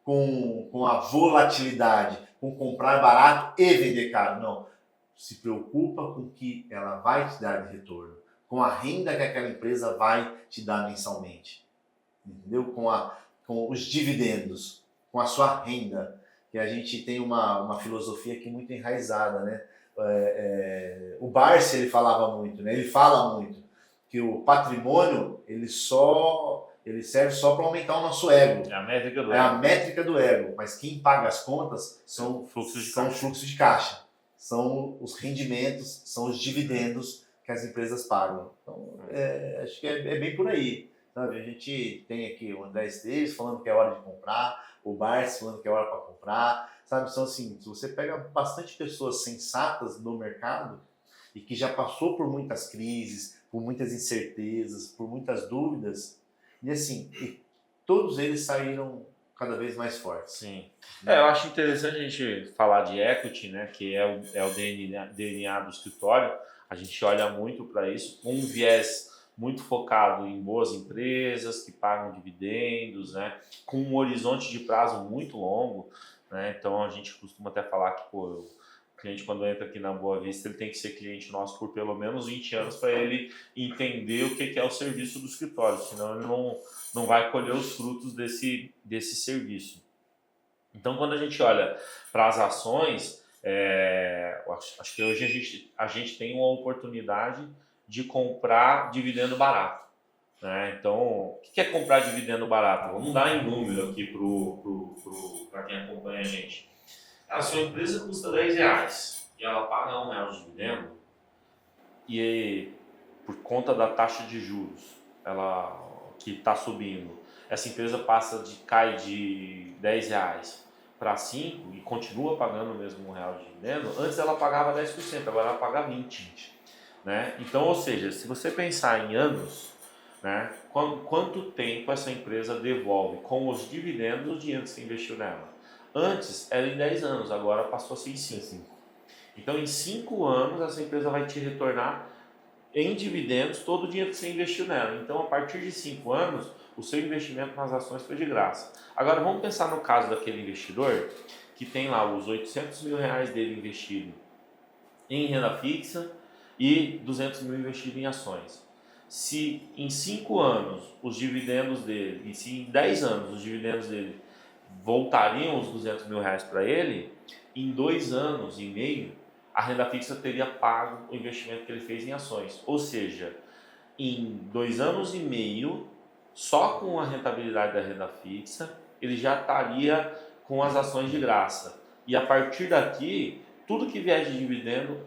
com a volatilidade, com comprar barato e vender caro. Não. Se preocupa com o que ela vai te dar de retorno, com a renda que aquela empresa vai te dar mensalmente. Entendeu? Com os dividendos, com a sua renda. Que a gente tem uma filosofia aqui muito enraizada, né? O Barsi, ele falava muito, né? Ele fala muito que o patrimônio ele serve só para aumentar o nosso ego. É a métrica do ego. É a métrica do ego, mas quem paga as contas são fluxos de caixa. São os rendimentos, são os dividendos que as empresas pagam. Então, acho que é bem por aí. Sabe? A gente tem aqui o André Esteves falando que é hora de comprar, o Barsi falando que é hora para comprar. Sabe? Então, assim, se você pega bastante pessoas sensatas no mercado e que já passou por muitas crises, por muitas incertezas, por muitas dúvidas, e assim, todos eles saíram cada vez mais fortes. Sim. Eu acho interessante a gente falar de equity, né, que é o DNA do escritório. A gente olha muito para isso, com um viés muito focado em boas empresas que pagam dividendos, né, com um horizonte de prazo muito longo, né. Então a gente costuma até falar que o cliente, quando entra aqui na Boa Vista, ele tem que ser cliente nosso por pelo menos 20 anos para ele entender o que é o serviço do escritório, senão ele não vai colher os frutos desse serviço. Então, quando a gente olha para as ações, acho que hoje a gente tem uma oportunidade de comprar dividendo barato, né? Então, o que é comprar dividendo barato? Vamos dar em número aqui para quem acompanha a gente. A sua empresa custa R$10. e ela paga R$ 1 de dividendo, e por conta da taxa de juros ela, que está subindo, essa empresa cai de R$ 10 para 5 e continua pagando mesmo R$ 1 de dividendo, antes ela pagava 10%, agora ela paga 20%. Né? Então, ou seja, se você pensar em anos, né, quanto tempo essa empresa devolve com os dividendos o dinheiro que você investiu nela? Antes era em 10 anos, agora passou a ser em 5. Então, em 5 anos, essa empresa vai te retornar em dividendos todo o dinheiro que você investiu nela. Então, a partir de 5 anos, o seu investimento nas ações foi de graça. Agora, vamos pensar no caso daquele investidor que tem lá os R$ 800 mil dele investido em renda fixa e 200 mil investido em ações. Se em 5 anos os dividendos dele, e se em 10 anos os dividendos dele voltariam os R$ 200 mil para ele, em 2 anos e meio a renda fixa teria pago o investimento que ele fez em ações. Ou seja, em 2 anos e meio, só com a rentabilidade da renda fixa, ele já estaria com as ações de graça. E a partir daqui, tudo que vier de dividendo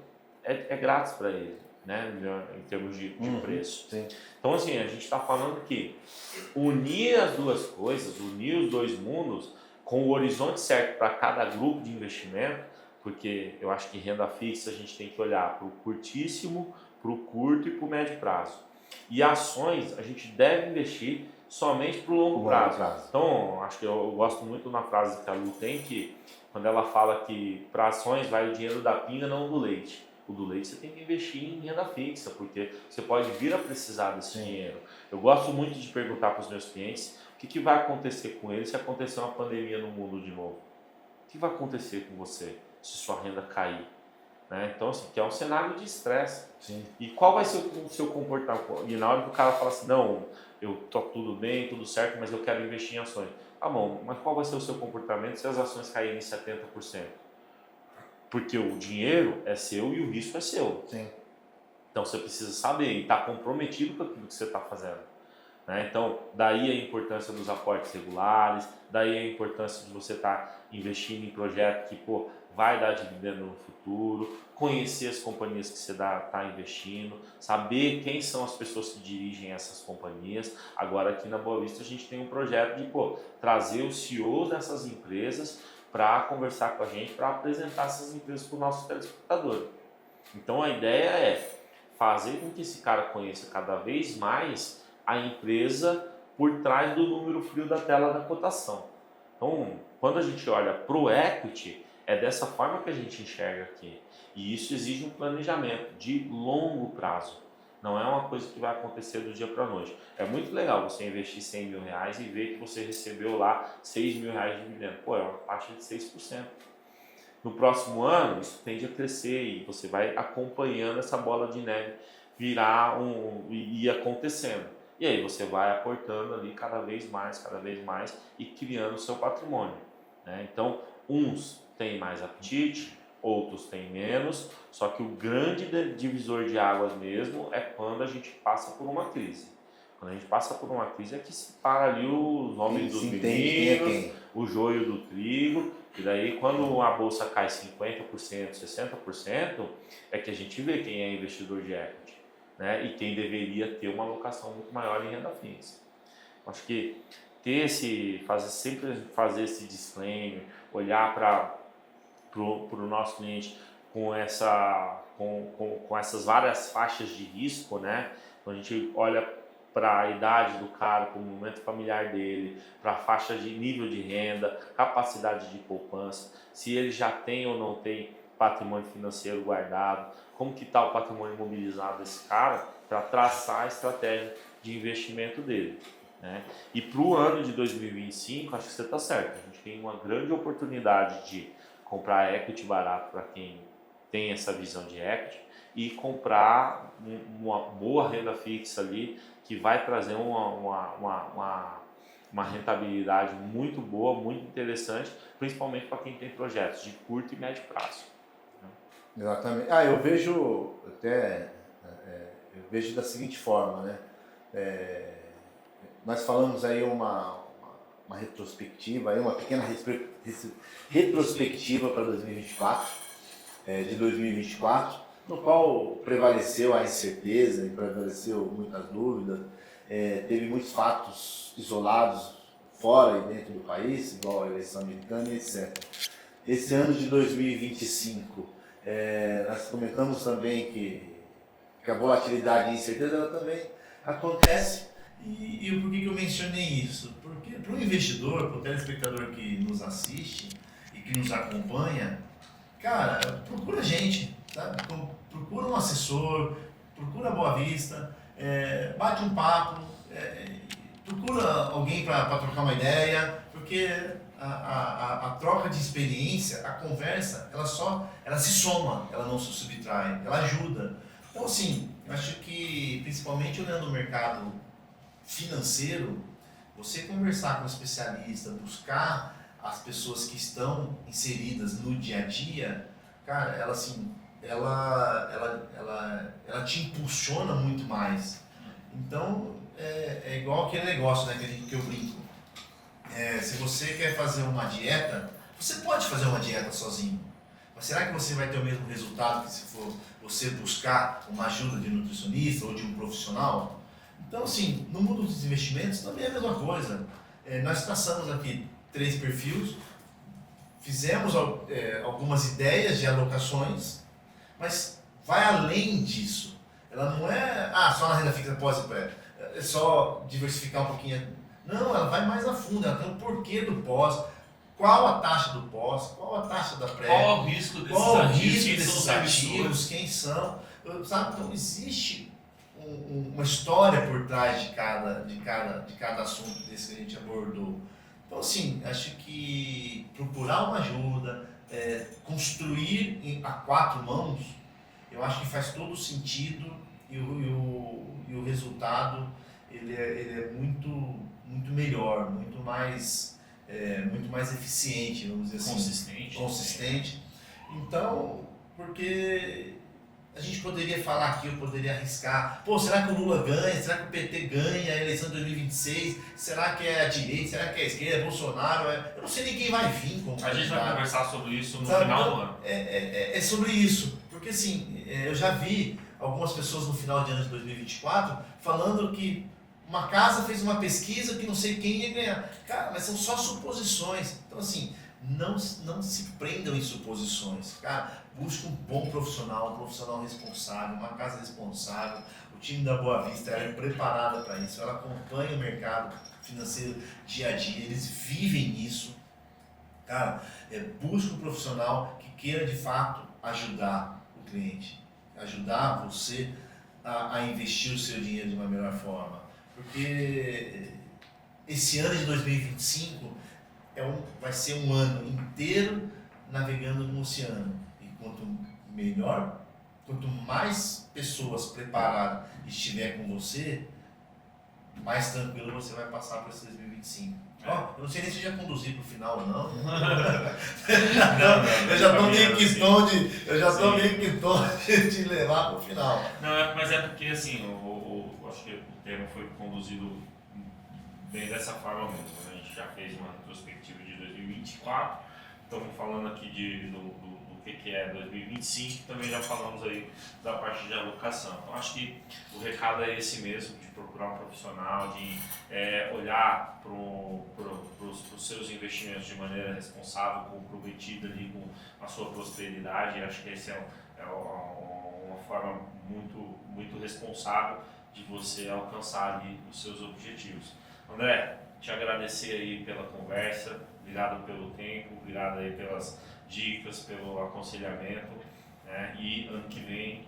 é grátis para ele, né? Em termos de preço. Sim. Então, assim, a gente está falando que unir as duas coisas, unir os dois mundos, com o horizonte certo para cada grupo de investimento, porque eu acho que renda fixa a gente tem que olhar para o curtíssimo, para o curto e para o médio prazo. E ações a gente deve investir somente para o longo prazo. Então, acho que eu gosto muito na frase que a Lu tem, que quando ela fala que para ações vai o dinheiro da pinga, não do leite. O do leite você tem que investir em renda fixa, porque você pode vir a precisar desse dinheiro. Eu gosto muito de perguntar para os meus clientes o que vai acontecer com eles se acontecer uma pandemia no mundo de novo. O que vai acontecer com você se sua renda cair? Né? Então, assim, que é um cenário de estresse. E qual vai ser o seu comportamento? E na hora que o cara fala assim, não, eu tô tudo bem, tudo certo, mas eu quero investir em ações. Tá bom, mas qual vai ser o seu comportamento se as ações caírem 70%? Porque o dinheiro é seu e o risco é seu. Sim. Então você precisa saber e estar comprometido com aquilo que você está fazendo. Né? Então, daí a importância dos aportes regulares, daí a importância de você estar investindo em projeto que vai dar dividendo no futuro, conhecer as companhias que você está investindo, saber quem são as pessoas que dirigem essas companhias. Agora aqui na Boa Vista a gente tem um projeto de trazer os CEOs dessas empresas para conversar com a gente, para apresentar essas empresas para o nosso telespectador. Então a ideia é fazer com que esse cara conheça cada vez mais a empresa por trás do número frio da tela da cotação. Então, quando a gente olha para o equity, é dessa forma que a gente enxerga aqui. E isso exige um planejamento de longo prazo. Não é uma coisa que vai acontecer do dia para a noite. É muito legal você investir R$100 mil e ver que você recebeu lá R$6 mil de dividendo. É uma taxa de 6%. No próximo ano, isso tende a crescer e você vai acompanhando essa bola de neve virar e ir acontecendo. E aí você vai aportando ali cada vez mais e criando o seu patrimônio. Né? Então, uns têm mais apetite, outros têm menos, só que o grande divisor de águas mesmo é quando a gente passa por uma crise. Quando a gente passa por uma crise é que se para ali os homens dos meninos, o joio do trigo, e daí quando a bolsa cai 50%, 60%, é que a gente vê quem é investidor de equity, né? E quem deveria ter uma alocação muito maior em renda fixa. Acho que sempre fazer esse disclaimer, olhar para o nosso cliente com essas várias faixas de risco, né? Então a gente olha para a idade do cara, para o momento familiar dele, para a faixa de nível de renda, capacidade de poupança, se ele já tem ou não tem patrimônio financeiro guardado, como que está o patrimônio imobilizado desse cara, para traçar a estratégia de investimento dele. Né? E para o ano de 2025, acho que você está certo, a gente tem uma grande oportunidade de comprar equity barato para quem tem essa visão de equity e comprar uma boa renda fixa ali que vai trazer uma rentabilidade muito boa, muito interessante, principalmente para quem tem projetos de curto e médio prazo. Né? Exatamente. Eu vejo da seguinte forma, né? Nós falamos aí uma retrospectiva, uma pequena retrospectiva para 2024. de 2024, no qual prevaleceu a incerteza e prevaleceu muitas dúvidas, teve muitos fatos isolados fora e dentro do país, igual a eleição americana e etc. Esse ano de 2025, nós comentamos também que a volatilidade e a incerteza ela também acontece. E por que eu mencionei isso? Porque para o investidor, para o telespectador que nos assiste e que nos acompanha, cara, procura a gente, sabe? Procura um assessor, procura a Boa Vista, bate um papo, procura alguém para trocar uma ideia, porque a troca de experiência, a conversa, ela se soma, ela não se subtrai, ela ajuda. Então, assim, eu acho que, principalmente olhando o mercado financeiro, você conversar com um especialista, buscar as pessoas que estão inseridas no dia a dia, cara, ela assim, ela te impulsiona muito mais. Então, é igual aquele negócio, né, que eu brinco. Se você quer fazer uma dieta, você pode fazer uma dieta sozinho. Mas será que você vai ter o mesmo resultado que se for você buscar uma ajuda de nutricionista ou de um profissional? Então, assim, no mundo dos investimentos também é a mesma coisa. Nós traçamos aqui 3 perfis, fizemos algumas ideias de alocações, mas vai além disso. Ela não é só na renda fixa pós e pré, é só diversificar um pouquinho. Não, ela vai mais a fundo, ela tem o porquê do pós, qual a taxa do pós, qual a taxa da pré, qual o risco desses ativos, quem são, sabe? Então existe uma história por trás de cada assunto desse que a gente abordou. Então, assim, acho que procurar uma ajuda, construir a 4 mãos, eu acho que faz todo sentido e o resultado ele é muito, muito melhor, muito mais eficiente, vamos dizer assim. Consistente. Então, porque a gente poderia falar aqui, eu poderia arriscar, será que o Lula ganha? Será que o PT ganha a eleição de 2026? Será que é a direita? Será que é a esquerda? É Bolsonaro? Eu não sei nem quem vai vir. A gente vai conversar sobre isso no final do ano. É sobre isso, porque assim, eu já vi algumas pessoas no final de ano de 2024 falando que uma casa fez uma pesquisa que não sei quem ia ganhar. Cara, mas são só suposições. Então, assim, não se prendam em suposições. Cara, busque um bom profissional, um profissional responsável, uma casa responsável. O time da Boa Vista ela é preparada para isso. Ela acompanha o mercado financeiro dia a dia. Eles vivem isso. Cara, busque um profissional que queira, de fato, ajudar o cliente. Ajudar você a investir o seu dinheiro de uma melhor forma. Porque esse ano de 2025 vai ser um ano inteiro navegando no oceano. E quanto mais pessoas preparadas estiver com você, mais tranquilo você vai passar para esse 2025. Eu não sei nem se eu já conduzi para o final ou não. Eu já estou meio que tom de levar para o final. Não, mas é porque assim, acho que o tema foi conduzido bem dessa forma mesmo. A gente já fez uma retrospectiva de 2024, estamos falando aqui do que é 2025, também já falamos aí da parte de alocação. Então acho que o recado é esse mesmo, de procurar um profissional, de olhar para os seus investimentos de maneira responsável, comprometida ali com a sua prosperidade. Acho que essa é uma forma muito, muito responsável de você alcançar ali os seus objetivos. André, te agradecer aí pela conversa, obrigado pelo tempo, obrigado aí pelas dicas, pelo aconselhamento, né? E ano que vem,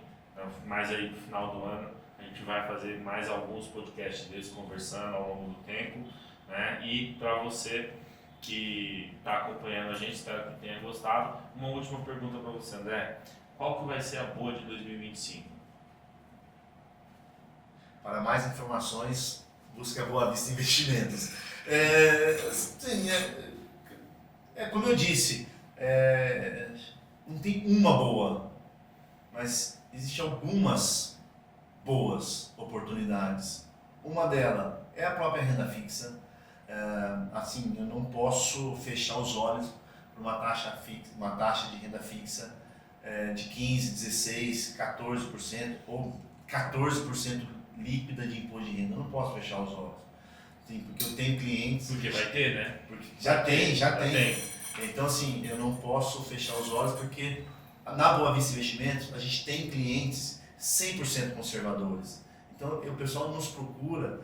mais aí no final do ano, a gente vai fazer mais alguns podcasts desses conversando ao longo do tempo, né? E para você que está acompanhando a gente, espero que tenha gostado. Uma última pergunta para você, André. Qual que vai ser a boa de 2025? Para mais informações, busque a Boa Vista Investimentos. Como eu disse, não tem uma boa, mas existem algumas boas oportunidades. Uma delas é a própria renda fixa. Assim, eu não posso fechar os olhos para uma taxa de renda fixa de 15%, 16%, 14% ou 14% líquida de imposto de renda. Eu não posso fechar os olhos. Sim, porque eu tenho clientes... Porque vai ter, né? Porque já tem. Então, assim, eu não posso fechar os olhos porque na Boa Vista Investimentos a gente tem clientes 100% conservadores. Então, o pessoal nos procura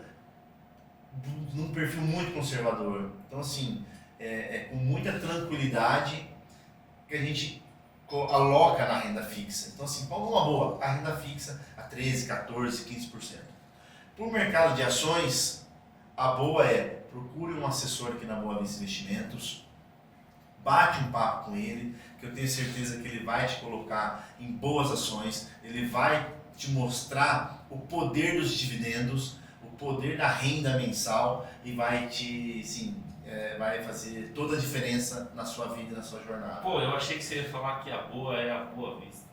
num perfil muito conservador. Então, assim, é com muita tranquilidade que a gente aloca na renda fixa. Então, assim, qual é uma boa? A renda fixa a 13%, 14%, 15%. Para o mercado de ações, a boa é procure um assessor aqui na Boa Vista Investimentos, bate um papo com ele, que eu tenho certeza que ele vai te colocar em boas ações, ele vai te mostrar o poder dos dividendos, o poder da renda mensal e vai te, sim, vai fazer toda a diferença na sua vida e na sua jornada. Pô, eu achei que você ia falar que a boa é a Boa Vista.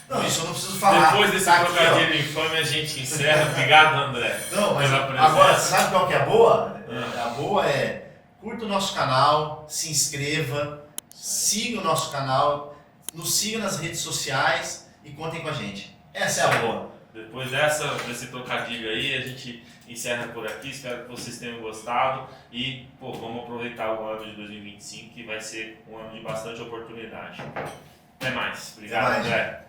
Não, isso eu não preciso falar. Depois desse trocadilho infame a gente encerra. Obrigado, André. Não, mas agora, sabe qual que é a boa? A boa é curta o nosso canal, se inscreva, siga o nosso canal, nos siga nas redes sociais e contem com a gente. Essa é a boa. Depois desse trocadilho aí, a gente encerra por aqui. Espero que vocês tenham gostado e vamos aproveitar o ano de 2025, que vai ser um ano de bastante oportunidade. Até mais. Obrigado, André.